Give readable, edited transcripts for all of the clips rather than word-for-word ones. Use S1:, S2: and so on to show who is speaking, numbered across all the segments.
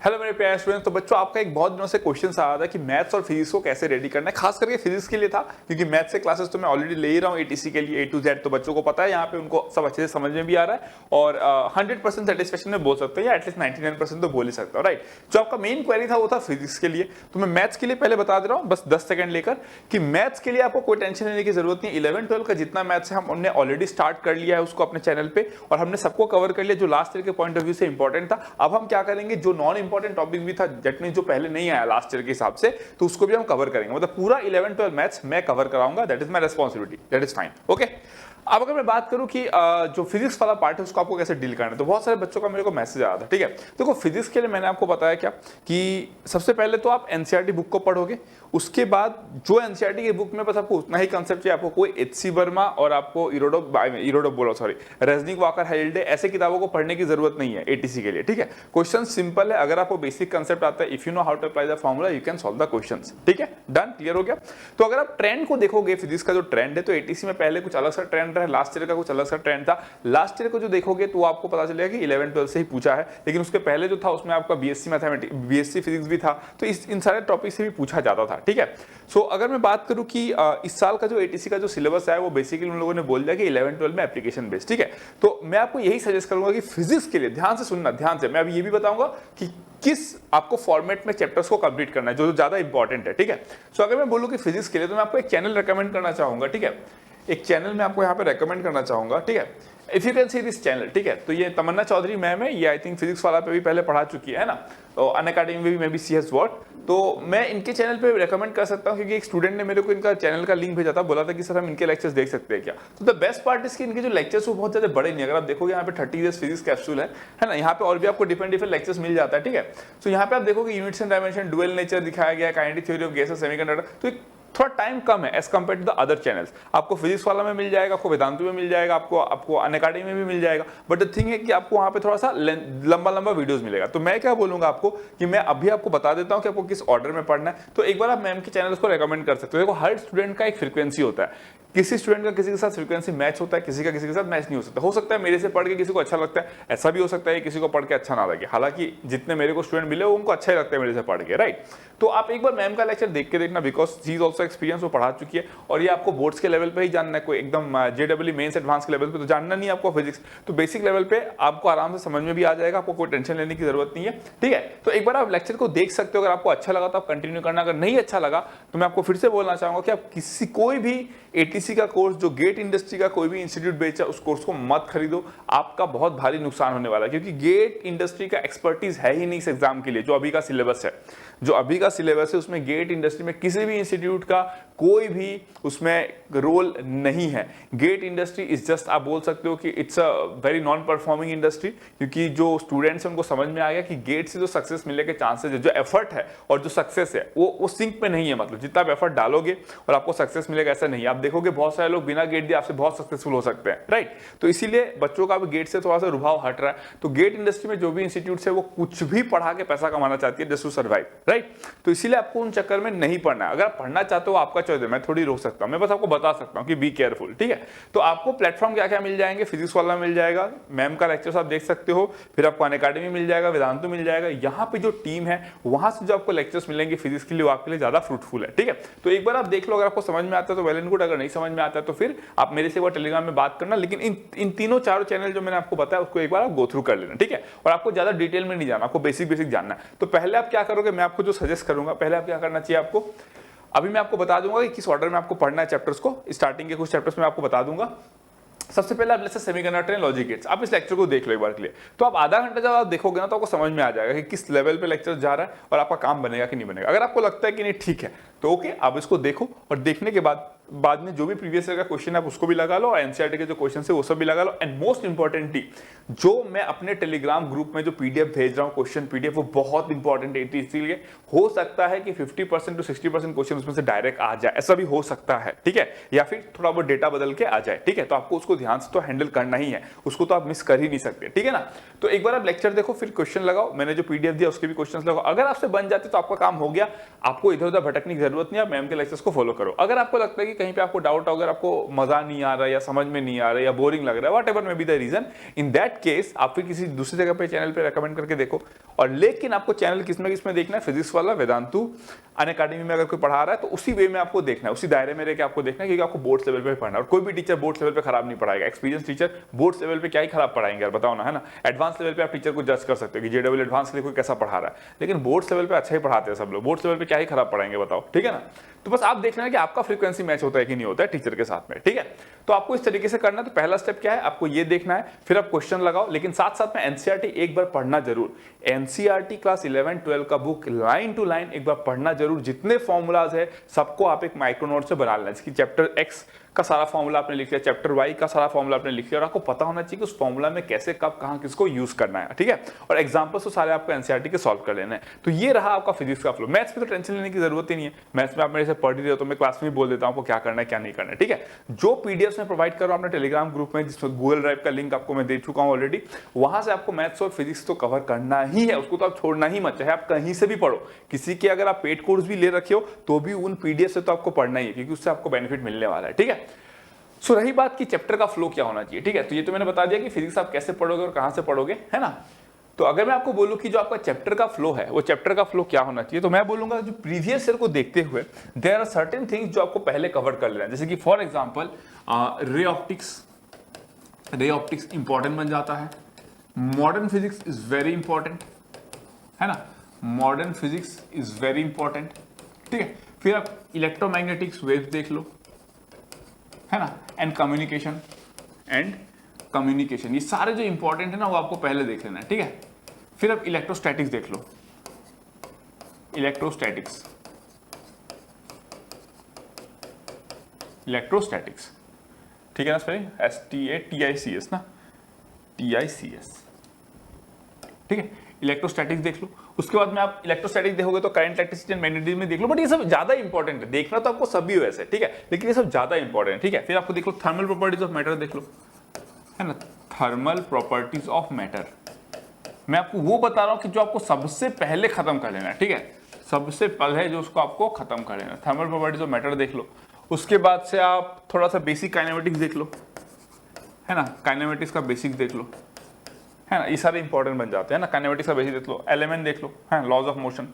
S1: Hello मेरे प्यारे students. तो बच्चों, आपका एक बहुत दिनों से क्वेश्चन आ रहा था कि मैथ्स और फिजिक्स को कैसे रेडी करना है। खास करके फिजिक्स के लिए था, क्योंकि मैथ्स से क्लासेस तो मैं ऑलरेडी ले ही रहा हूँ एटीसी के लिए A to Z। तो बच्चों को पता है, यहाँ पे उनको सब अच्छे से समझ में भी आ रहा है और 100% सेटिस्फेक्शन में बोल सकते हैं, या एटलीस्ट 99% तो बोल ही सकता हूँ, राइट। जो आपका मेन क्वेरी था वो था फिजिक्स के लिए। तो मैं मैथ्स के लिए पहले बता दे रहा हूँ, बस 10 सेकंड लेकर, कि मैथ्स के लिए आपको कोई टेंशन लेने की जरूरत नहीं। 11-12 का जितना मैथ्स है हमने ऑलरेडी स्टार्ट कर लिया है उसको अपने चैनल पे, और हमने सबको कवर कर लिया जो लास्ट ईयर के पॉइंट ऑफ व्यू से इंपॉर्टेंट था। अब हम क्या करेंगे, जो नॉन इंपॉर्टेंट टॉपिक भी था, दैट मींस जो पहले नहीं आया लास्ट ईयर के हिसाब से, तो उसको भी हम कवर करेंगे। मतलब पूरा 11-12 मैथ्स मैं कवर कराऊंगा, that is my responsibility, that is fine, okay. अब अगर मैं बात करूं कि जो फिजिक्स वाला पार्ट है उसको आपको कैसे डील करना है, तो बहुत सारे बच्चों का मेरे को मैसेज आया था, ठीक है। देखो, फिजिक्स के लिए मैंने आपको बताया क्या कि सबसे पहले तो आप एनसीईआरटी बुक को पढ़ोगे। उसके बाद जो एनसीईआरटी की बुक में बस आपको उतना ही कंसेप्ट चाहिए। आपको कोई एचसी वर्मा और आपको रेजनिक वाकर हेल्डे ऐसे किताबों को पढ़ने की जरूरत नहीं है एटीसी के लिए, ठीक है। क्वेश्चन सिंपल है, अगर आपको बेसिक कंसेप्ट आता है, if you know how to apply the formula you can solve the questions, ठीक है। डन, क्लियर हो गया। तो अगर आप ट्रेंड को देखोगे, फिजिक्स का जो ट्रेंड है, तो एटीसी में पहले कुछ अलग सा ट्रेंड रहा, लास्ट ईयर का कुछ अलग सा ट्रेंड था। लास्ट ईयर को जो देखोगे तो आपको पता चलेगा कि 11-12 से ही पूछा है, लेकिन उसके पहले जो था उसमें आपका बीएससी मैथमेटिक्स, बीएससी फिजिक्स भी था, तो इन सारे टॉपिक से भी पूछा जाता था, ठीक है। सो अगर मैं बात करूं कि इस साल का जो एटीसी का जो सिलेबस है वो बेसिकली उन लोगों ने बोल दिया कि 11-12 में एप्लीकेशन बेस्ड, ठीक है। तो मैं आपको यही सजेस्ट करूंगा कि फिजिक्स के लिए ध्यान से सुनना, ध्यान से। मैं अभी ये भी बताऊंगा कि किस आपको फॉर्मेट में चैप्टर्स को कंप्लीट करना है, जो ज्यादा इंपॉर्टेंट है, ठीक है। सो अगर मैं बोलूं कि फिजिक्स के लिए, तो मैं आपको एक चैनल रेकमेंड करना चाहूंगा, ठीक है। एक चैनल मैं आपको यहाँ पे रेकमेंड करना चाहूंगा, ठीक है। If you can see this channel, ठीक है। तो ये तमन्ना चौधरी मैम है, ये आई थिंक फिजिक्स वाला पे भी पहले पढ़ा चुकी है ना, तो अनअकैडमी में भी maybe C has what. तो मैं इनके चैनल पे रेकमेंड कर सकता हूँ, क्योंकि एक स्टूडेंट ने मेरे को इनका चैनल का लिंक भेजा था, बोला था कि सर हम इनके लेक्चर्स देख सकते हैं क्या। तो द बेस्ट पार्ट इज कि इनके जो लेक्चर्स वो बहुत ज्यादा बड़े नहीं। अगर आप देखोगे यहाँ पे 30 डेज फिजिक्स कैप्सूल है ना, यहाँ पे और भी आपको डिफरेंट लेक्चर्स मिल जाता है, ठीक है। तो यहाँ पे आप देखोगे units and dimension, dual nature दिखाया गया, kinetic theory of gases, semiconductor. तो थोड़ा टाइम कम है as compared to the other channels. आपको फिजिक्स वाला में मिल जाएगा, आपको वेदांतु में मिल जाएगा, आपको अनअकैडमी में भी मिल जाएगा, बट द थिंग है कि आपको वहां पे थोड़ा सा लंबा वीडियोस मिलेगा। तो मैं क्या बोलूंगा आपको कि मैं अभी आपको बता देता हूं कि आपको किस ऑर्डर में पढ़ना है। तो एक बार आप मैम के चैनल को रेकमेंड कर सकते हो। देखो, हर स्टूडेंट का एक फ्रीक्वेंसी होता है, किसी स्टूडेंट का किसी के साथ फ्रीक्वेंसी मैच होता है, किसी का किसी के साथ मैच नहीं हो सकता है मेरे से पढ़ के किसी को अच्छा लगता है, ऐसा भी हो सकता है किसी को पढ़ के अच्छा ना लगे। हालांकि जितने मेरे को स्टूडेंट मिले उनको अच्छा ही लगता है मेरे से पढ़ के, राइट। तो आप एक बार मैम का लेक्चर देख के देखना, because she is also experience, वो पढ़ा चुकी है, और ये आपको बोर्ड्स के लेवल पे ही जानना है, कोई एकदम जेडब्ल्यू मेंस एडवांस के लेवल पे तो जानना नहीं है आपको फिजिक्स। तो बेसिक लेवल पे आपको आराम से समझ में भी आ जाएगा, आपको कोई टेंशन लेने की जरूरत नहीं है, ठीक है। तो एक बार आप लेक्चर को देख सकते हो, अगर आपको अच्छा लगा तो आप कंटिन्यू करना, अगर नहीं अच्छा लगा तो मैं आपको फिर से बोलना चाहूंगा कि आप कोई भी एटीसी का कोर्स जो गेट इंडस्ट्री का कोई भी इंस्टीट्यूट बेचा, उस कोर्स को मत खरीदो। आपका बहुत भारी नुकसान होने वाला है, क्योंकि गेट इंडस्ट्री का एक्सपर्टीज है ही नहीं इस एग्जाम के लिए। जो अभी का सिलेबस है उसमें गेट इंडस्ट्री में किसी भी इंस्टीट्यूट का कोई भी उसमें रोल नहीं है। गेट इंडस्ट्री इज जस्ट, आप बोल सकते हो कि it's a very non performing industry, क्योंकि जो स्टूडेंट्स हैं उनको समझ में आ गया कि गेट से जो सक्सेस मिलने के चांसेस है, जो एफर्ट है और जो सक्सेस है वो सिंक में नहीं है। मतलब जितना आप एफर्ट डालोगे और आपको सक्सेस मिलेगा, ऐसा नहीं है। आप देखोगे बहुत सारे लोग बिना गेट दिए आपसे बहुत सक्सेसफुल हो सकते हैं, राइट। तो इसीलिए बच्चों का भी गेट से थोड़ा सा रुझाव हट रहा है। तो गेट इंडस्ट्री में जो भी इंस्टीट्यूट है वो कुछ भी पढ़ा के पैसा कमाना चाहती है जस्ट टू सर्वाइव, राइट। तो इसीलिए आपको उन चक्कर में नहीं पढ़ना है। अगर आप पढ़ना चाहते हो आपका चॉइस है, मैं थोड़ी रोक सकता हूं, मैं बस आपको बता सकता हूं कि बी केयरफुल, ठीक है। तो आपको प्लेटफॉर्म क्या क्या मिल जाएंगे, फिजिक्स वाला मिल जाएगा, मैम का लेक्चर्स आप देख सकते हो, फिर आपको अनअकैडमी मिल जाएगा, वेदांतु मिल जाएगा। यहाँ पे जो टीम है वहां से जो आपको लेक्चर्स मिलेंगे फिजिक्स के लिए, वो आपके लिए ज्यादा फ्रूटफुल है, ठीक है। तो एक बार आप देख लो, अगर आपको समझ में आता है तो वेल एंड गुड, अगर नहीं समझ में आता है तो फिर आप मेरे से वो टेलीग्राम में बात करना। लेकिन इन तीनों चारों चैनल जो मैंने आपको बताया उसको एक बार आप गो थ्रू कर लेना, ठीक है। और आपको ज्यादा डिटेल में नहीं जाना, आपको बेसिक जानना है। तो पहले आप क्या करोगे, मैं आपको जो सजेस्ट करूंगा, पहले आप क्या करना चाहिए आपको, अभी मैं आपको बता दूंगा कि किस ऑर्डर में आपको पढ़ना है चैप्टर्स को। स्टार्टिंग के कुछ चैप्टर्स में आपको बता दूंगा। सबसे पहले आप जैसे सेमीकंडक्टर एंड लॉजिक गेट्स, आप इस लेक्चर को देख लो एक बार के लिए। तो आप आधा घंटा जब आप देखोगे ना तो आपको समझ में आ जाएगा कि किस लेवल पे लेक्चर जा रहा है और आपका काम बनेगा कि नहीं बनेगा। अगर आपको लगता है कि नहीं ठीक है तो ओके, आप इसको देखो, और देखने के बाद में जो भी प्रीवियस ईयर का क्वेश्चन है आप उसको भी लगा लो, और एनसीईआरटी के जो क्वेश्चन है वो सब भी लगा लो। एंड मोस्ट इंपॉर्टेंटली, जो मैं अपने टेलीग्राम ग्रुप में जो पीडीएफ भेज रहा हूँ, क्वेश्चन पीडीएफ, वो बहुत इंपॉर्टेंट है। इसीलिए हो सकता है कि 50% to 60% क्वेश्चन उसमें से डायरेक्ट आ जाए, ऐसा भी हो सकता है, ठीक है। या फिर थोड़ा बहुत डेटा बदल के आ जाए, ठीक है। तो आपको उसको ध्यान से तो हैंडल करना ही है, उसको तो आप मिस कर ही नहीं सकते, ठीक है ना। तो एक बार आप लेक्चर देखो, फिर क्वेश्चन लगाओ, मैंने जो पीडीएफ दिया उसके भी क्वेश्चन लगाओ। अगर आपसे बन जाते तो आपका काम हो गया, आपको इधर उधर भटकने की जरूरत नहीं, आप मैम के लेक्चर्स को फॉलो करो। अगर आपको लगता है कि कि कहीं पे आपको डाउट अगर आपको मजा नहीं आ रहा है या समझ में नहीं आ रहा है या बोरिंग लग रहा है, whatever may be the reason, in that case आप फिर किसी दूसरी जगह पे चैनल पे रेकमेंड करके देखो। और लेकिन आपको चैनल किसमें देखना है, फिजिक्स वाला वेदांतु अनअकैडमी में अगर कोई पढ़ा रहा है तो उसी वे में आपको देखना है, उसी दायरे में रह के आपको देखना है, क्योंकि आपको बोर्ड लेवल पे पढ़ना है। और कोई भी टीचर बोर्ड लेवल पे खराब नहीं पढ़ाएगा, एक्सपीरियंस टीचर बोर्ड लेवल पे क्या ही खराब पढ़ाएंगे यार, बताओ ना, है ना। एडवांस लेवल पे आप टीचर को जज कर सकते हो कि जेडब्ल्यू एडवांस के लिए कोई कैसा पढ़ा रहा है, लेकिन बोर्ड लेवल पे अच्छा ही पढ़ाते हैं सब लोग, बोर्ड लेवल पे क्या ही खराब पढ़ाएंगे बताओ, ठीक है ना। तो बस आप देख लेना कि आपका फ्रीक्वेंसी मैच होता है कि नहीं होता है टीचर के साथ में, ठीक है। तो आपको इस तरीके से करना है। तो पहला स्टेप क्या है, आपको ये देखना है, फिर आप क्वेश्चन लगाओ, लेकिन साथ साथ में एनसीईआरटी एक बार पढ़ना जरूर। एनसीईआरटी क्लास 11-12 का बुक लाइन टू लाइन एक बार पढ़ना जरूर। जितने फॉर्मूलाज है सबको आप एक माइक्रो नोट से बना लेना, जिसकी चैप्टर एक्स का सारा फॉर्मूला आपने लिख लिया, चैप्टर वाई का सारा फॉर्मूला आपने लिख लिया, और आपको पता होना चाहिए कि उस फॉर्मूला में कैसे कब कहां किसको यूज करना है, ठीक है। और एग्जांपल्स तो सारे आपको एनसीईआरटी के सॉल्व कर लेना है। तो ये रहा आपका फिजिक्स का फ्लो। मैथ्स में तो टेंशन लेने की जरूरत ही नहीं है, मैथ्स में आप मेरे से पढ़ ही रहे हो तो मैं क्लास में बोल देता हूं आपको क्या करना है क्या नहीं करना है, ठीक है। जो पीडीएफ में प्रोवाइड कर रहा हूं अपने टेलीग्राम ग्रुप में, जिसमें गूगल ड्राइव का लिंक आपको मैं दे चुका हूं ऑलरेडी, वहां से आपको मैथ्स और फिजिक्स तो कवर करना ही है, उसको तो आप छोड़ना ही मत, चाहे आप कहीं से भी पढ़ो। किसी के अगर आप पेड कोर्स भी ले रखे हो तो भी उन पीडीएफ से तो आपको पढ़ना ही है, क्योंकि उससे आपको बेनिफिट मिलने वाला है, ठीक है। सो रही बात कि चैप्टर का फ्लो क्या होना चाहिए, ठीक है। तो ये तो मैंने बता दिया कि फिजिक्स आप कैसे पढ़ोगे और कहां से पढ़ोगे, है ना। तो अगर मैं आपको बोलूं कि जो आपका चैप्टर का फ्लो है वो चैप्टर का फ्लो क्या होना चाहिए, तो मैं बोलूंगा जो प्रीवियस ईयर को देखते हुए देयर आर सर्टेन थिंग्स जो आपको पहले कवर कर लेना है। जैसे कि for example ray optics important बन जाता है। Modern physics is very important, है ना, modern physics is very important, ठीक है। फिर आप इलेक्ट्रोमैग्नेटिक्स वेव्स देख लो, है ना, एंड कम्युनिकेशन, ये सारे जो इंपॉर्टेंट है ना वो आपको पहले देख लेना है, ठीक है। फिर आप इलेक्ट्रोस्टैटिक्स देख लो, इलेक्ट्रोस्टैटिक्स, ठीक है ना, STATICS ना, TICS, ठीक है। इलेक्ट्रोस्टैटिक्स देख लो। उसके बाद में आप इलेक्ट्रोस्टैटिक्स देखोगे तो करंट, इलेक्ट्रिसिटी एंड मैग्नेटिज्म में देख लो, बट ये सब ज्यादा इंपॉर्टेंट है, देखना तो आपको सभी वैसे, ठीक है, लेकिन ये सब ज्यादा इंपॉर्टेंट है, ठीक है। फिर आपको देख लो थर्मल प्रॉपर्टीज ऑफ मैटर देख लो, है ना, थर्मल प्रॉपर्टीज ऑफ मैटर। मैं आपको वो बता रहा हूं कि जो आपको सबसे पहले खत्म कर लेना है, ठीक है, सबसे पहले जो उसको आपको खत्म कर लेना, थर्मल प्रॉपर्टीज ऑफ मैटर देख लो। उसके बाद से आप थोड़ा सा बेसिक काइनेमेटिक्स देख लो, है ना, काइनेमेटिक्स का बेसिक देख लो, है ना, ये सारे इंपॉर्टेंट बन जाते हैं ना। काइनेमेटिक्स का बेसिक देख लो, एलिमेंट देख लो, है, laws of motion,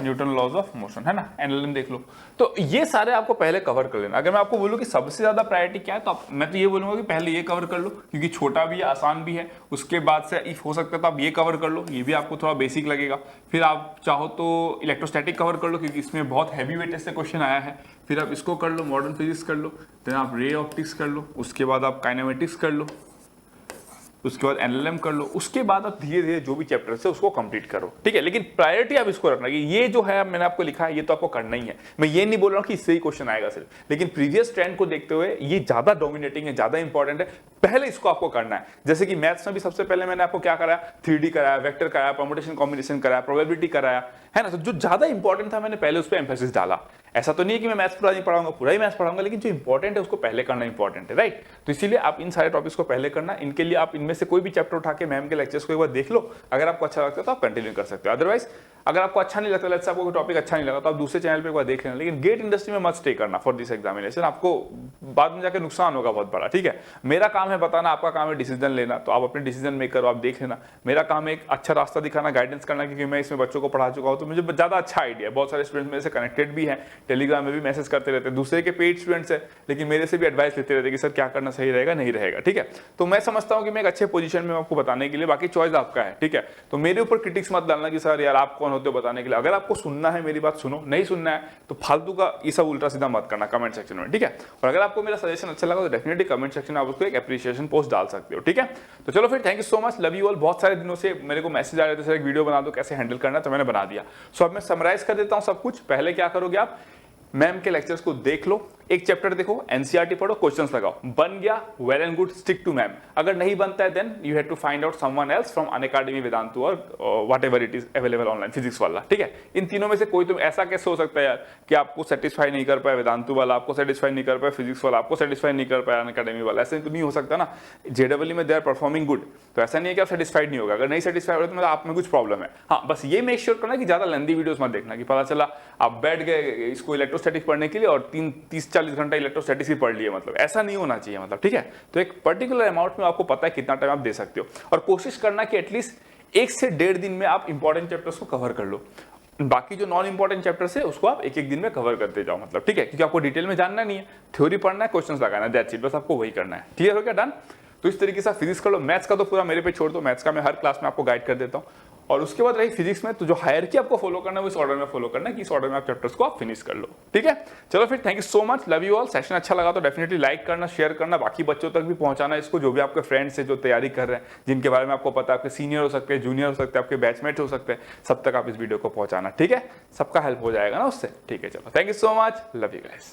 S1: Newton laws of motion, है ना, एनएलएम देख लो। तो ये सारे आपको पहले कवर कर लेना। अगर मैं आपको बोलूं कि सबसे ज्यादा प्रायोरिटी क्या है, तो मैं तो ये बोलूंगा कि पहले ये कवर कर लो, क्योंकि छोटा भी है, आसान भी है। उसके बाद से इफ हो सकता है तो आप ये कवर कर लो, ये भी आपको थोड़ा बेसिक लगेगा। फिर आप चाहो तो इलेक्ट्रोस्टैटिक कवर कर लो, क्योंकि इसमें बहुत हैवी वेटेज से क्वेश्चन आया है। फिर आप इसको कर लो, मॉडर्न फिजिक्स कर लो, देन आप रे ऑप्टिक्स कर लो, उसके बाद आप काइनेमेटिक्स कर लो, उसके बाद एनएलएम कर लो। उसके बाद आप धीरे धीरे जो भी चैप्टर है उसको कंप्लीट करो, ठीक है। लेकिन प्रायोरिटी आप इसको रखना कि ये जो है मैंने आपको लिखा है ये तो आपको करना ही है। मैं ये नहीं बोल रहा हूँ कि इससे ही क्वेश्चन आएगा सिर्फ, लेकिन प्रीवियस ट्रेंड को देखते हुए ये ज्यादा डोमिनेटिंग है, ज्यादा इंपॉर्टेंट है, पहले इसको आपको करना है। जैसे कि मैथ्स में भी सबसे पहले मैंने आपको क्या कराया, 3D कराया, वेक्टर कराया, परम्यूटेशन कॉम्बिनेशन कराया, प्रोबेबिलिटी कराया, है ना। तो जो ज्यादा इंपॉर्टेंट था मैंने पहले उस पर एम्फेसिस डाला। ऐसा तो नहीं है कि मैं मैथ्स पूरा नहीं पढ़ाऊंगा, पूरा ही मैथ्स पढ़ाऊंगा, लेकिन जो इंपॉर्टेंट है उसको पहले करना इंपॉर्टेंट है, राइट। तो इसीलिए आप इन सारे टॉपिक्स को पहले करना। इनके लिए आप इनमें से कोई भी चैप्टर उठा के मैम के लेक्चर्स को एक बार देख लो। अगर आपको अच्छा लगता है तो आप कंटिन्यू कर सकते हो, अदरवाइज अगर आपको अच्छा नहीं लगता, लेट्स आपको टॉपिक अच्छा नहीं लगा, तो आप दूसरे चैनल पे एक बार देख लेना। लेकिन गेट इंडस्ट्री में मत स्टे करना फॉर दिस एग्जामिनेशन, आपको बाद में जाकर नुकसान होगा बहुत बड़ा, ठीक है। मेरा काम है बताना, आपका काम है डिसीजन लेना, तो आप अपने डिसीजन मेकर हो, आप देख लेना। मेरा काम है एक अच्छा रास्ता दिखाना, गाइडेंस करना, क्योंकि मैं इसमें बच्चों को पढ़ा चुका हूँ, तो मुझे ज्यादा अच्छा आइडिया है। बहुत सारे स्टूडेंट्स मेरे से कनेक्टेड भी हैं, टेलीग्राम में भी मैसेज करते रहते हैं, दूसरे के पेड स्टूडेंट्स है, लेकिन मेरे से भी एडवाइस लेते रहते हैं कि सर क्या करना सही रहेगा, नहीं रहेगा, ठीक है। तो मैं समझता हूँ कि मैं एक अच्छे पोजीशन में आपको बताने के लिए, बाकी चॉइस आपका है, ठीक है। तो मेरे ऊपर क्रिटिक्स मत डालना कि सर यार आप कौन होते हो बताने के लिए। अगर आपको सुनना है मेरी बात सुनो, नहीं सुनना है तो फालतू का ये सब उल्टा सीधा मत करना कमेंट सेक्शन में, ठीक है। और अगर आपको मेरा सजेशन अच्छा लगा तो डेफिनेटली कमेंट सेक्शन में आप उसको एक एप्रिसिएशन पोस्ट डाल सकते हो, ठीक है। तो चलो फिर, thank you so much, love you all. बहुत सारे दिनों से मेरे को मैसेज आ रहे थे सर एक वीडियो बना दो कैसे हैंडल करना, तो मैंने बना दिया। सो अब मैं समराइज कर देता हूं सब कुछ। पहले क्या करोगे आप, मैम के लेक्चर्स को देख लो, एक चैप्टर देखो, एनसीईआरटी पढ़ो, क्वेश्चंस लगाओ, बन गया well and good, stick to ma'am. अगर नहीं बनता है then you have to find out someone else from Unacademy Vedantu और whatever it is available online, physics वाला, ठीक है। इन तीनों में से कोई तुम ऐसा कैसे हो सकता है यार कि आपको सेटिस्फाई नहीं कर पाए वेदांतु वाला, आपको सेटिस्फाई नहीं कर पाए फिजिक्स वाला, आपको सेटिस्फाई नहीं कर पाया अनअकैडमी वाला, ऐसे तो नहीं हो सकता ना। जेडब्ल्यू में दे आर परफॉर्मिंग गुड, तो ऐसा नहीं है कि आप सेटिस्फाइड नहीं होगा। अगर नहीं सेटिस्फाइड हो तो मतलब आप में कुछ प्रॉब्लम है। हाँ, बस ये मेक श्योर करना कि ज्यादा लेंथी वीडियोस मत देखना कि पता चला आप बैठ गए इसको इलेक्ट्रोस्टैटिक पढ़ने के लिए और 30-40 घंटा इलेक्ट्रोस्टैटिक्स ही पढ़ लिए, मतलब ऐसा नहीं होना चाहिए, मतलब ठीक है। तो एक पर्टिकुलर अमाउंट में आपको पता है कितना टाइम आप दे सकते हो, और कोशिश करना कि एटलीस्ट 1 से 1.5 दिन में आप इंपॉर्टेंट चैप्टर्स को कवर कर लो। बाकी जो नॉन इंपॉर्टेंट चैप्टर्स है उसको आप एक दिन में कवर करते जाओ, मतलब ठीक है, क्योंकि आपको डिटेल में जानना नहीं है, थ्योरी पढ़ना है, क्वेश्चंस लगाना है, दैट्स इट, बस आपको वही करना है। क्लियर हो गया? डन। तो इस तरीके से फिजिक्स कर लो। मैथ्स का तो पूरा मेरे पे छोड़ दो, मैथ्स का मैं हर क्लास में आपको गाइड कर देता हूँ। और उसके बाद रही फिजिक्स में, तो जो हायरार्की आपको फॉलो करना है वो इस ऑर्डर में फॉलो करना है कि इस ऑर्डर में आप चैप्टर्स को आप फिनिश कर लो, ठीक है। चलो फिर, thank you so much, love you all. Session अच्छा लगा तो डेफिनेटली लाइक करना, शेयर करना, बाकी बच्चों तक भी पहुंचाना इसको, जो भी आपके फ्रेंड्स है जो तैयारी कर रहे हैं, जिनके बारे में आपको पता है, आपके सीनियर हो सकते हैं, जूनियर हो सकते हैं, आपके बैचमेट हो सकते हैं, सब तक आप इस वीडियो को पहुंचाना, ठीक है। सबका हेल्प हो जाएगा ना उससे, ठीक है। चलो, thank you so much, love you guys.